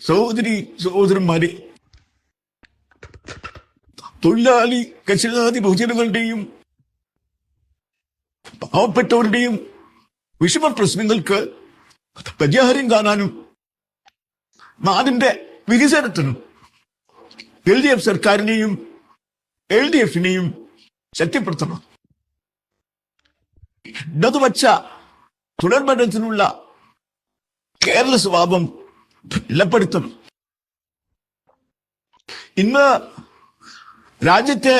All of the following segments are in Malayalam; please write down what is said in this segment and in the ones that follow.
സഹോദരന്മാരെ, തൊഴിലാളി കർഷകാദി ബഹുജനങ്ങളുടെയും പാവപ്പെട്ടവരുടെയും വിഷമ പ്രശ്നങ്ങൾക്ക് പരിഹാരം കാണാനും നാടിന്റെ വികസനത്തിനും LDF സർക്കാരിനെയും LDFനെയും ശക്തിപ്പെടുത്തണം. ഇടതുപക്ഷ തുടർഭരണത്തിനുള്ള കേരള സ്വഭാവം ബലപ്പെടുത്തണം. ഇന്ന് രാജ്യത്തെ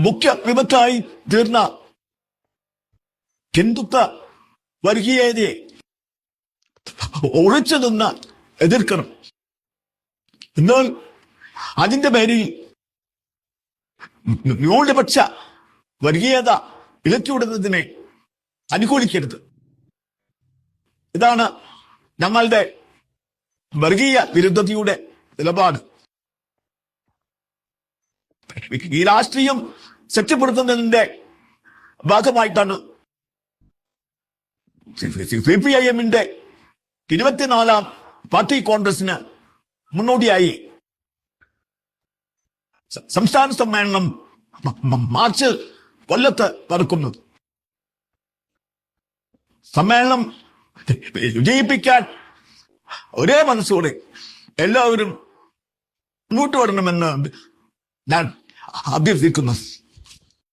മുഖ്യ വിപത്തായി തീർന്ന ഹിന്ദുത്വ വർഗീയതയെ ഒളിച്ചു നിന്ന് എതിർക്കണം. എന്നാൽ അതിന്റെ പേരിൽ ന്യൂനപക്ഷ വർഗീയത ഇളക്കിവിടുന്നതിനെ അനുകൂലിക്കരുത്. ഇതാണ് ഞങ്ങളുടെ വർഗീയ വിരുദ്ധതയുടെ നിലപാട്. ഈ രാഷ്ട്രീയം ശക്തിപ്പെടുത്തുന്നതിന്റെ ഭാഗമായിട്ടാണ് CPIM-ന്റെ 24ാം പാർട്ടി കോൺഗ്രസിന് മുന്നോടിയായി സംസ്ഥാന സമ്മേളനം മാർച്ച് കൊല്ലത്ത് നടക്കുന്നത്. സമ്മേളനം വിജയിപ്പിക്കാൻ ഒരേ മനസ്സോടെ എല്ലാവരും മുന്നോട്ട് വരണമെന്ന് ഞാൻ അഭ്യർത്ഥിക്കുന്നു.